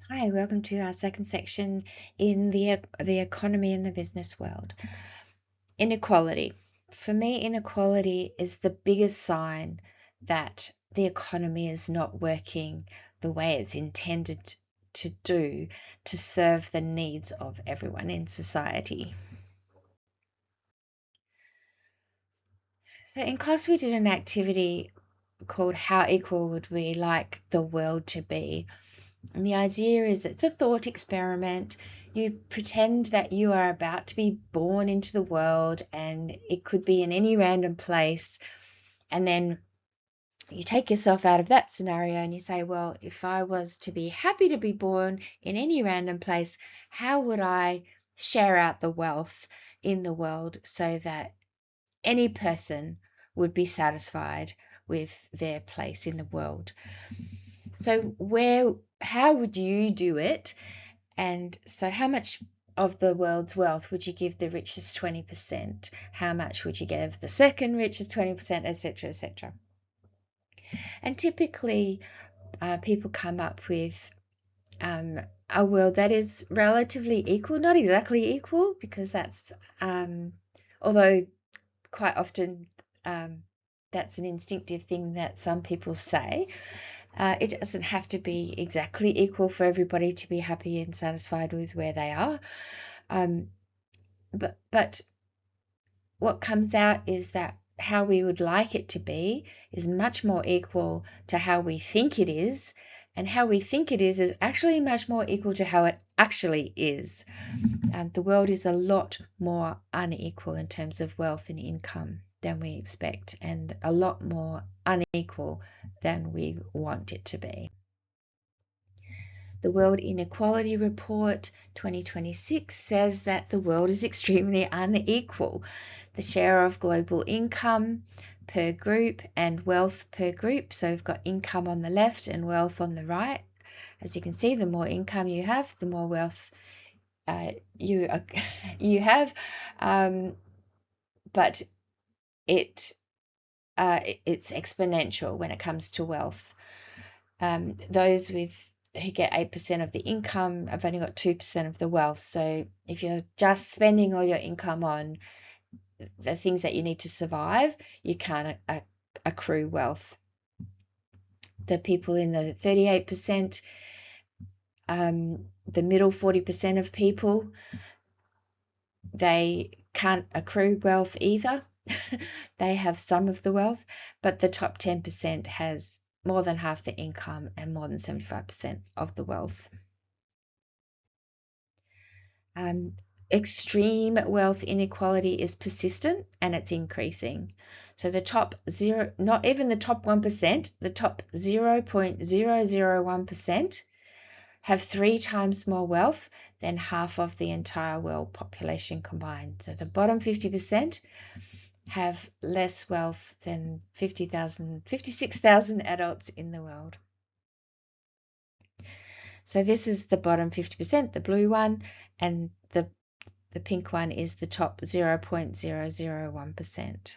Hi, welcome to our second section in the economy and the business world. Inequality. For me, inequality is the biggest sign that the economy is not working the way it's intended to do to serve the needs of everyone in society. So in class we did an activity called How Equal Would We Like the World to Be? And the idea is it's a thought experiment. You pretend that you are about to be born into the world and it could be in any random place. And then you take yourself out of that scenario and you say, well, if I was to be happy to be born in any random place, how would I share out the wealth in the world so that any person would be satisfied with their place in the world? So how would you do it? And so how much of the world's wealth would you give the richest 20%? How much would you give the second richest 20%, etc., etc.? And typically, people come up with a world that is relatively equal, not exactly equal, because although quite often that's an instinctive thing that some people say. It doesn't have to be exactly equal for everybody to be happy and satisfied with where they are. But what comes out is that how we would like it to be is much more equal to how we think it is, and how we think it is actually much more equal to how it actually is. The world is a lot more unequal in terms of wealth and income than we expect, and a lot more unequal than we want it to be. The World Inequality Report 2026 says that the world is extremely unequal. The share of global income per group and wealth per group. So we've got income on the left and wealth on the right. As you can see, the more income you have, the more wealth you have. But it's exponential when it comes to wealth. Those who get 8% of the income have only got 2% of the wealth. So if you're just spending all your income on the things that you need to survive, you can't accrue wealth. The people in the 38%, the middle 40% of people, they can't accrue wealth either. They have some of the wealth, but the top 10% has more than half the income and more than 75% of the wealth. Extreme wealth inequality is persistent and it's increasing. So the top zero, not even the top 1%, the top 0.001% have 3 times more wealth than half of the entire world population combined. So the bottom 50% have less wealth than 56,000 adults in the world. So this is the bottom 50%, the blue one, and the pink one is the top 0.001%.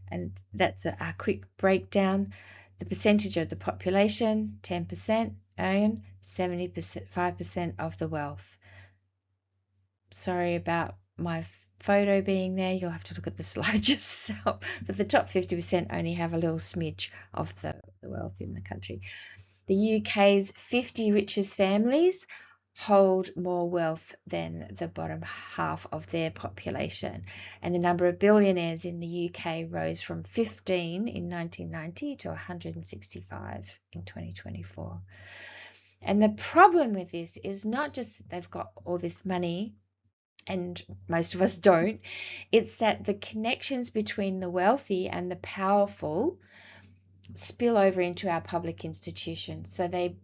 And that's a quick breakdown. The percentage of the population, 10%, own 75% of the wealth. Sorry about my photo being there. You'll have to look at the slide yourself. But the top 50% only have a little smidge of the wealth in the country. The UK's 50 richest families hold more wealth than the bottom half of their population. And the number of billionaires in the UK rose from 15 in 1990 to 165 in 2024. And the problem with this is not just that they've got all this money, and most of us don't, it's that the connections between the wealthy and the powerful spill over into our public institutions. So they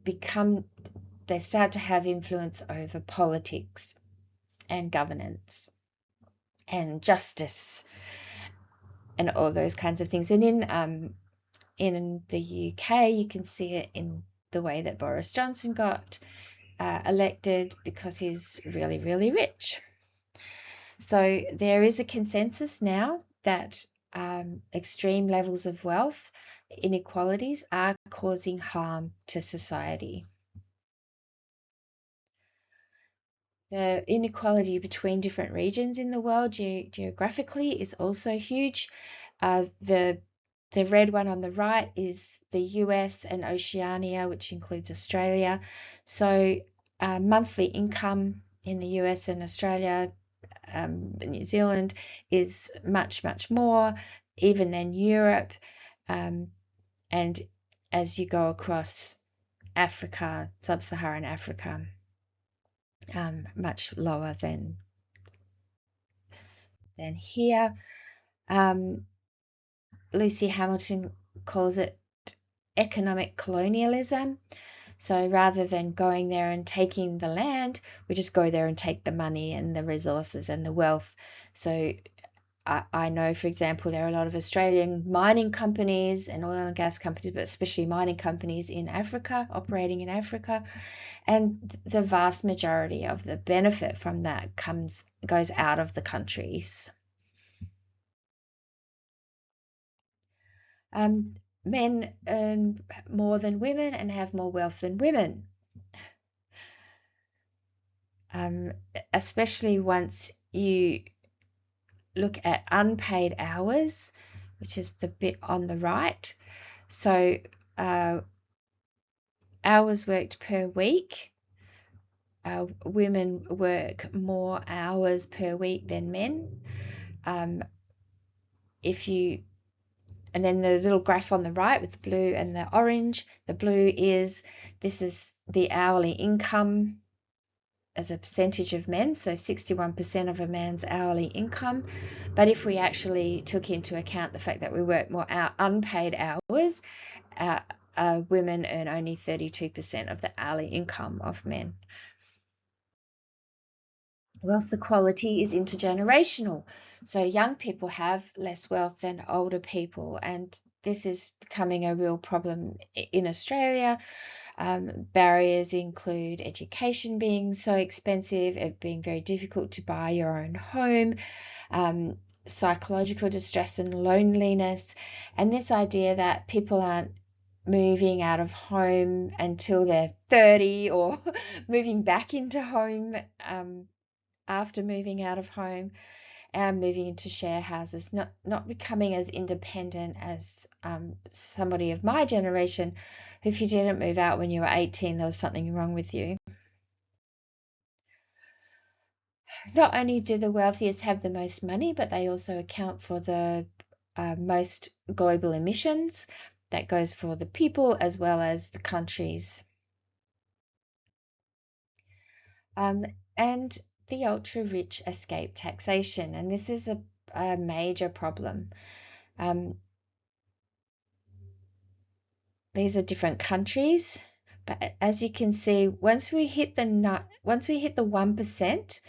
start to have influence over politics and governance and justice and all those kinds of things. And in the UK, you can see it in the way that Boris Johnson got elected, because he's really, really rich. So there is a consensus now that extreme levels of wealth inequalities are causing harm to society. The inequality between different regions in the world geographically is also huge. The red one on the right is the US and Oceania, which includes Australia. So monthly income in the US and Australia, New Zealand, is much, much more even than Europe. And as you go across Africa, sub-Saharan Africa, much lower than here. Lucy Hamilton calls it economic colonialism. So rather than going there and taking the land, we just go there and take the money and the resources and the wealth. So I know, for example, there are a lot of Australian mining companies and oil and gas companies, but especially mining companies in Africa, operating in Africa. And the vast majority of the benefit from that goes out of the countries. Men earn more than women and have more wealth than women. Especially once you look at unpaid hours, which is the bit on the right. So hours worked per week. Women work more hours per week than men. And then the little graph on the right with the blue and the orange, the blue is the hourly income as a percentage of men, so 61% of a man's hourly income. But if we actually took into account the fact that we work more unpaid hours, women earn only 32% of the hourly income of men. Wealth equality is intergenerational. So young people have less wealth than older people, and this is becoming a real problem in Australia. Barriers include education being so expensive, it being very difficult to buy your own home, psychological distress and loneliness, and this idea that people aren't moving out of home until they're 30 or moving back into home after moving out of home and moving into share houses, not becoming as independent as somebody of my generation, who, if you didn't move out when you were 18, there was something wrong with you. Not only do the wealthiest have the most money, but they also account for the most global emissions. That goes for the people as well as the countries. And the ultra-rich escape taxation, and this is a major problem. These are different countries, but as you can see, once we hit the 1%,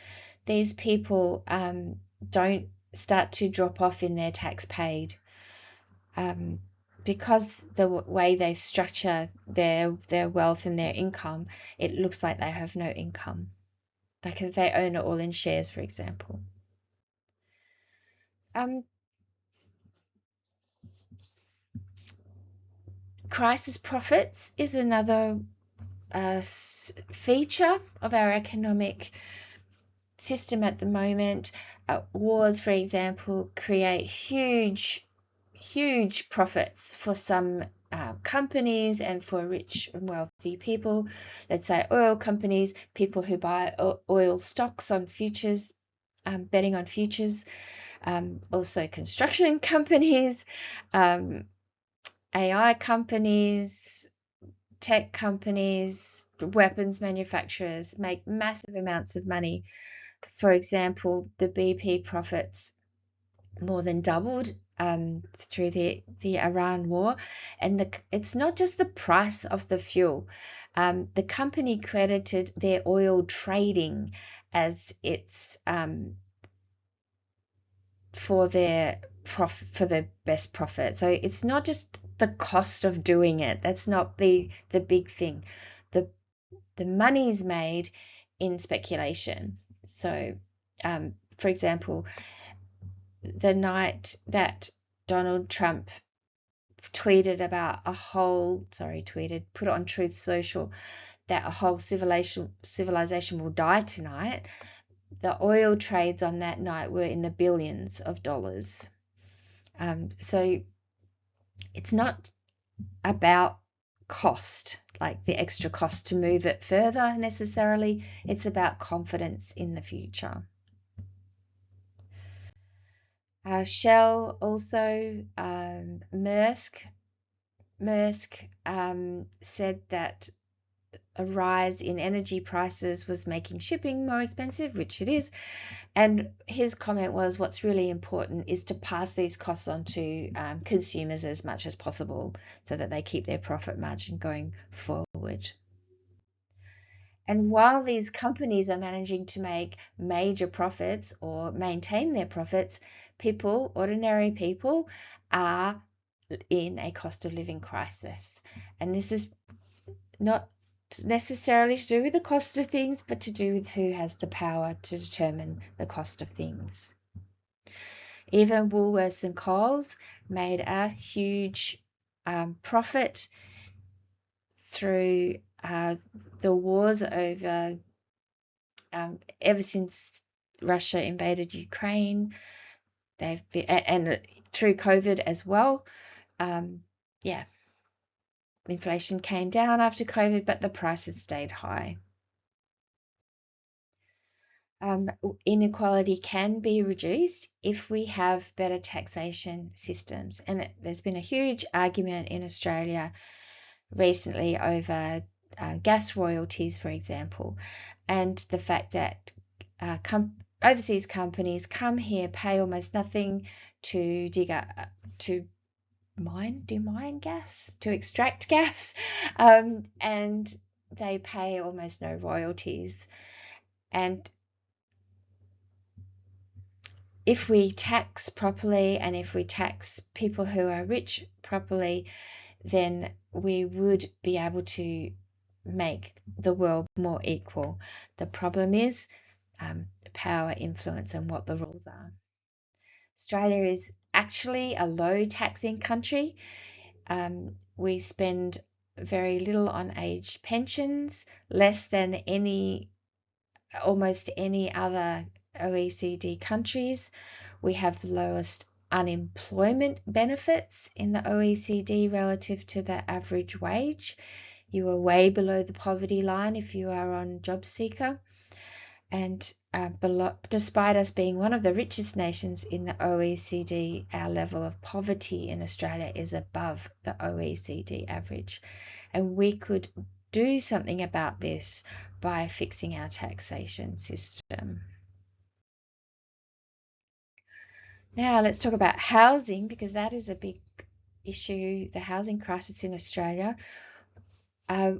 these people don't start to drop off in their tax paid, because the way they structure their wealth and their income, it looks like they have no income. Like if they own it all in shares, for example. Crisis profits is another feature of our economic system at the moment. Wars, for example, create huge profits for some companies and for rich and wealthy people. Let's say oil companies, people who buy oil stocks on futures, betting on futures. Also construction companies, AI companies, tech companies, weapons manufacturers make massive amounts of money. For example, the BP profits more than doubled through the Iran war, and it's not just the price of the fuel. The company credited their oil trading as its for their best profit. So it's not just the cost of doing it. That's not the big thing. The money's made in speculation. So, for example, the night that Donald Trump tweeted about put it on Truth Social that a whole civilization will die tonight. The oil trades on that night were in the billions of dollars. So it's not about cost, like the extra cost to move it further necessarily. It's about confidence in the future. Shell also, Maersk said that a rise in energy prices was making shipping more expensive, which it is. And his comment was, what's really important is to pass these costs on to consumers as much as possible so that they keep their profit margin going forward. And while these companies are managing to make major profits or maintain their profits, ordinary people, are in a cost of living crisis. And this is not necessarily to do with the cost of things, but to do with who has the power to determine the cost of things. Even Woolworths and Coles made a huge profit through the wars over ever since Russia invaded Ukraine. They've been, and through COVID as well. Inflation came down after COVID, but the prices stayed high. Inequality can be reduced if we have better taxation systems. And there's been a huge argument in Australia recently over gas royalties, for example, and the fact that overseas companies come here, pay almost nothing to extract gas, and they pay almost no royalties. And if we tax properly, and if we tax people who are rich properly, then we would be able to make the world more equal. The problem is power, influence, and what the rules are. Australia is actually a low taxing country. We spend very little on age pensions, less than almost any other OECD countries. We have the lowest unemployment benefits in the OECD relative to the average wage. You are way below the poverty line if you are on JobSeeker. And despite us being one of the richest nations in the OECD, our level of poverty in Australia is above the OECD average. And we could do something about this by fixing our taxation system. Now let's talk about housing, because that is a big issue, the housing crisis in Australia.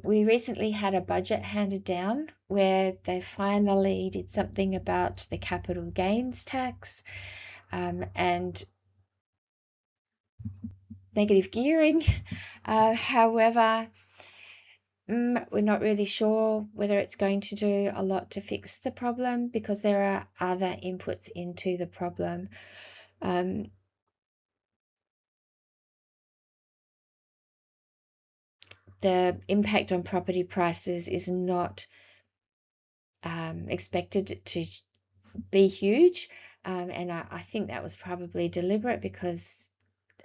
We recently had a budget handed down where they finally did something about the capital gains tax and negative gearing. However, we're not really sure whether it's going to do a lot to fix the problem, because there are other inputs into the problem. The impact on property prices is not expected to be huge, and I think that was probably deliberate, because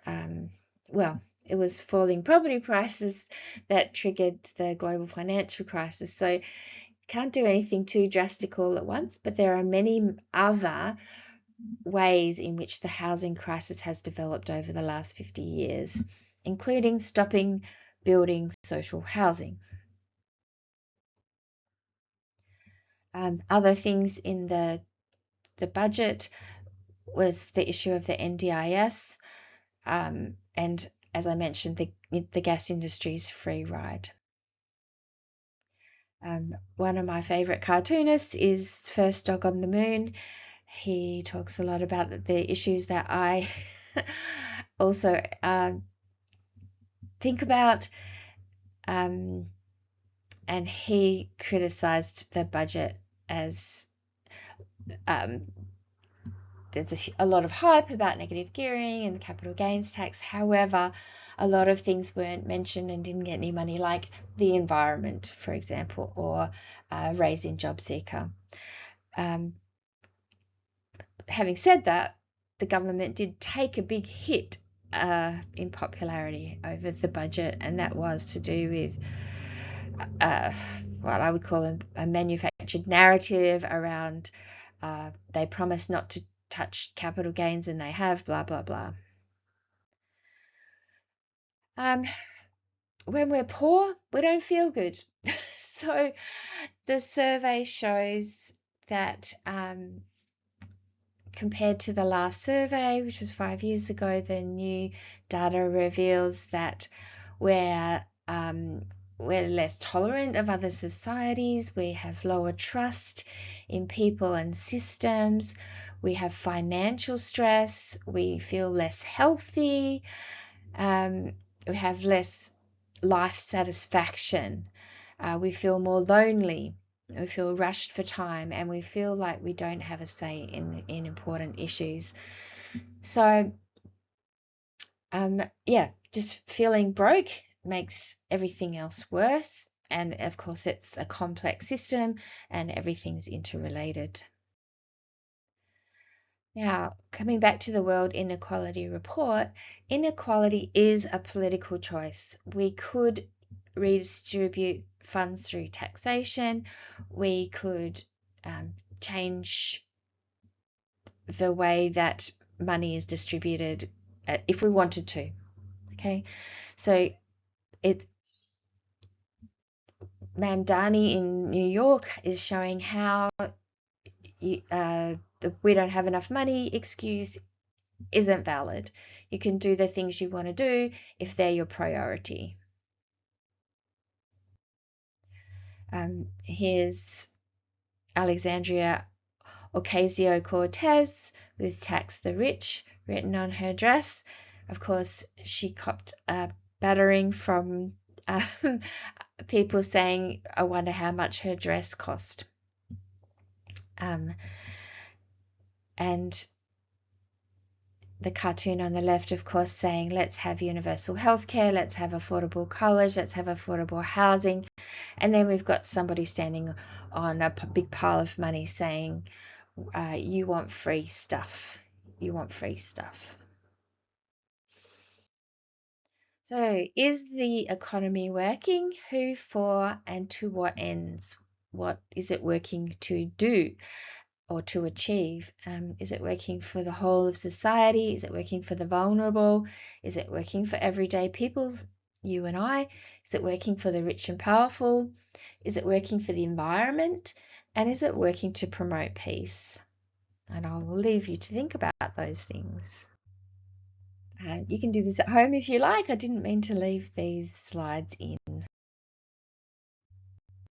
it was falling property prices that triggered the global financial crisis. So can't do anything too drastic all at once, but there are many other ways in which the housing crisis has developed over the last 50 years, including stopping building social housing. Other things in the budget was the issue of the NDIS, and as I mentioned, the gas industry's free ride. One of my favorite cartoonists is First Dog on the Moon. He talks a lot about the issues that I also think about, and he criticized the budget as there's a lot of hype about negative gearing and the capital gains tax. However, a lot of things weren't mentioned and didn't get any money, like the environment, for example, or raising job seeker. Having said that, the government did take a big hit in popularity over the budget, and that was to do with what I would call a manufactured narrative around they promised not to touch capital gains and they have, blah, blah, blah. When we're poor, we don't feel good. So the survey shows that compared to the last survey, which was 5 years ago, the new data reveals that we're less tolerant of other societies, we have lower trust in people and systems, we have financial stress, we feel less healthy, we have less life satisfaction, we feel more lonely, we feel rushed for time, and we feel like we don't have a say in important issues. So yeah, just feeling broke makes everything else worse, and of course it's a complex system and everything's interrelated. Now, coming back to the World Inequality Report, inequality is a political choice. We could redistribute funds through taxation, we could change the way that money is distributed if we wanted to. Okay, so Mamdani in New York is showing how the "we don't have enough money" excuse isn't valid. You can do the things you want to do if they're your priority. Here's Alexandria Ocasio-Cortez with "Tax the Rich" written on her dress. Of course, she copped a battering from people saying, I wonder how much her dress cost. And the cartoon on the left, of course, saying, let's have universal healthcare, let's have affordable college, let's have affordable housing. And then we've got somebody standing on a big pile of money saying, you want free stuff. You want free stuff. So is the economy working? Who, for, and to what ends? What is it working to do or to achieve? Is it working for the whole of society? Is it working for the vulnerable? Is it working for everyday people, you and I? Is it working for the rich and powerful? Is it working for the environment? And is it working to promote peace? And I'll leave you to think about those things. You can do this at home if you like. I didn't mean to leave these slides in.